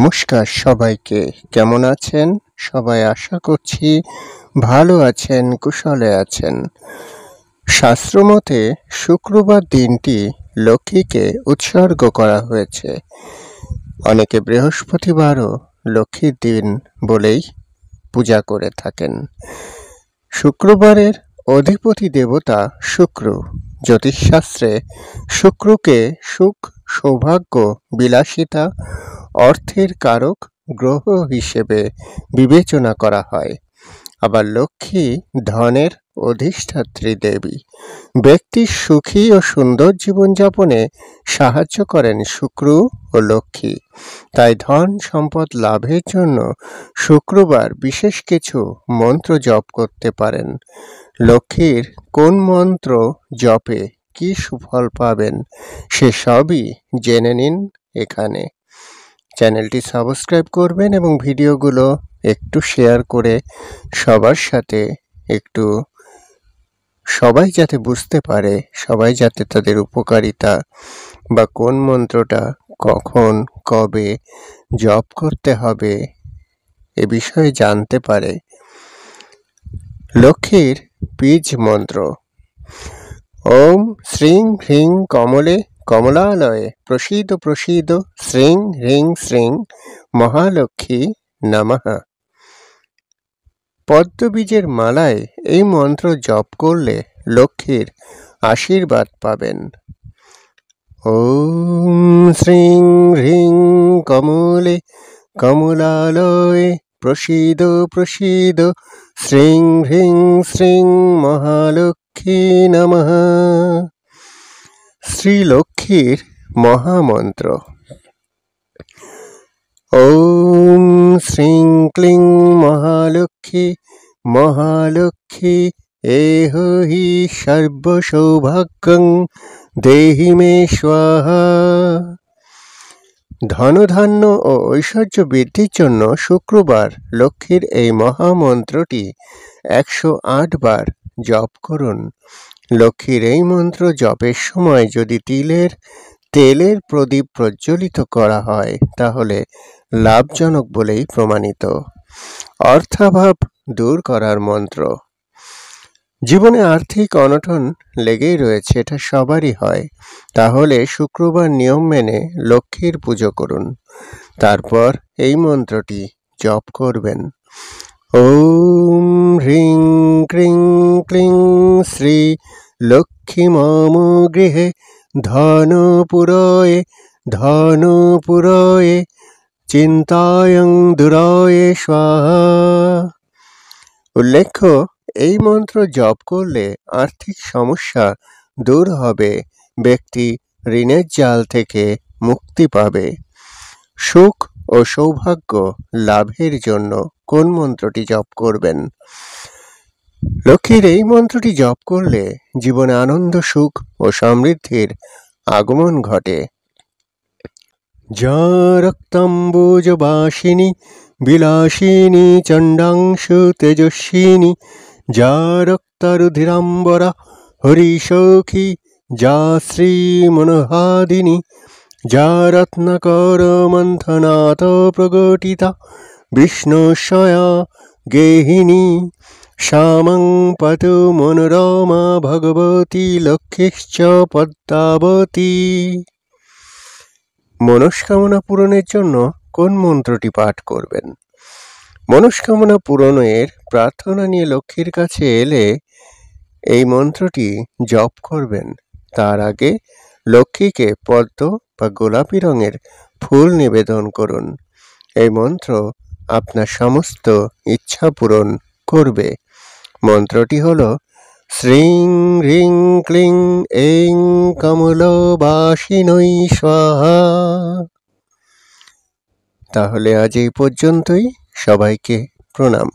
নমস্কার সবাইকে। কেমন আছেন সবাই? আশা করছি ভালো আছেন, কুশলে আছেন। শাস্ত্রমতে শুক্রবার দিনটি লক্ষ্মীকে উৎসর্গ করা হয়েছে। অনেকে বৃহস্পতিবারও লক্ষ্মীর দিন বলেই পূজা করে থাকেন। শুক্রবারের অধিপতি দেবতা শুক্র। জ্যোতিষশাস্ত্রে শুক্রকে সুখ, সৌভাগ্য, বিলাসিতা, অর্থের কারক গ্রহ হিসেবে বিবেচনা করা হয়। আবার লক্ষ্মী ধনের অধিষ্ঠাত্রী দেবী। ব্যক্তির সুখী ও সুন্দর জীবনযাপনে সাহায্য করেন শুক্র ও লক্ষ্মী। তাই ধন সম্পদ লাভের জন্য শুক্রবার বিশেষ কিছু মন্ত্র জপ করতে পারেন। লক্ষ্মীর কোন মন্ত্র জপে কি সুফল পাবেন সে সবই জেনে নিন এখানে। চ্যানেলটি সাবস্ক্রাইব করবেন এবং ভিডিওগুলো একটু শেয়ার করে সবার সাথে একটু সবাই যাতে বুঝতে পারে, সবাই যাতে তাদের উপকারিতা বা কোন মন্ত্রটা কখন কবে জপ করতে হবে এ বিষয়ে জানতে পারে। লক্ষ্মীর বীজ মন্ত্র: ওম শ্রীং হ্রিং কমলে কমলালয়ে প্রসীদ প্রসীদ শ্রীং হ্রিং শ্রীং মহালক্ষ্মী নমঃ। পদ্মবীজের মালায় এই মন্ত্র জপ করলে লক্ষ্মীর আশীর্বাদ পাবেন। ওম শ্রীং হ্রিং কমলে কমলালয়ে প্রসীদ প্রসীদ শ্রীং হ্রিং শ্রীং মহালক্ষ্মী নমঃ। শ্রীলক্ষ্মীর মহামন্ত্র: ওম শ্রীং ক্লিং মহালক্ষ্মী মহালক্ষ্মী এহ হি সর্বসৌভাগ্যং দেহি মে স্বাহা। ধনধান্য ও ঐশ্বর্য বৃদ্ধির জন্য শুক্রবার লক্ষ্মীর এই মহামন্ত্রটি 108 বার জপ করুন। লক্ষ্মীর এই মন্ত্র জপের সময় যদি তেলের প্রদীপ প্রজ্বলিত করা হয় তাহলে লাভজনক বলেই প্রমাণিত। অর্থাভাব দূর করার মন্ত্র: জীবনে আর্থিক অনটন লেগেই রয়েছে, এটা সবারই হয়। তাহলে শুক্রবার নিয়ম মেনে লক্ষ্মীর পুজো করুন। তারপর এই মন্ত্রটি জপ করবেন। ওম হ্রিং ক্রিং ক্লিং শ্রী লক্ষ্মী মম গৃহে ধনপুরয়ে ধনপুরয়ে চিন্তায়ং দুরায়ে স্বাহা। উল্লেখ্য, এই মন্ত্র জপ করলে আর্থিক সমস্যা দূর হবে, ব্যক্তি ঋণের জাল থেকে মুক্তি পাবে। সুখ ও সৌভাগ্য লাভের জন্য কোন মন্ত্রটি জপ করবেন? লক্ষ্মীর এই মন্ত্রটি জপ করলে জীবনে আনন্দ, সুখ ও সমৃদ্ধির আগমন ঘটে। যা রক্তাম্বুজবাসিনী বিলাসিনী চণ্ডাংশু তেজস্বিনী যা রক্তারুধিরাম্বরা হরিসখী যা শ্রী মনোহাদিনী যা রত্নাকর মন্থনাথ প্রগটিতা বিষ্ণুস্বয়া গেহিনী শ্যামং পাতু মনোরমা ভগবতী লক্ষ্মীশ্চ পদ্মাবতী। মনস্কামনা পূরণের জন্য কোন মন্ত্রটি পাঠ করবেন? মনস্কামনা পূরণের প্রার্থনা নিয়ে লক্ষ্মীর কাছে এলে এই মন্ত্রটি জপ করবেন। তার আগে লক্ষ্মীকে পদ্ম বা গোলাপি রঙের ফুল নিবেদন করুন। এই মন্ত্র আপনার সমস্ত ইচ্ছা পূরণ করবে। মন্ত্রটি হল শ্রীং হ্রিং ক্লিং এইং কমলবাসিনৈ স্বাহা। তাহলে আজ এই পর্যন্তই। সবাইকে প্রণাম।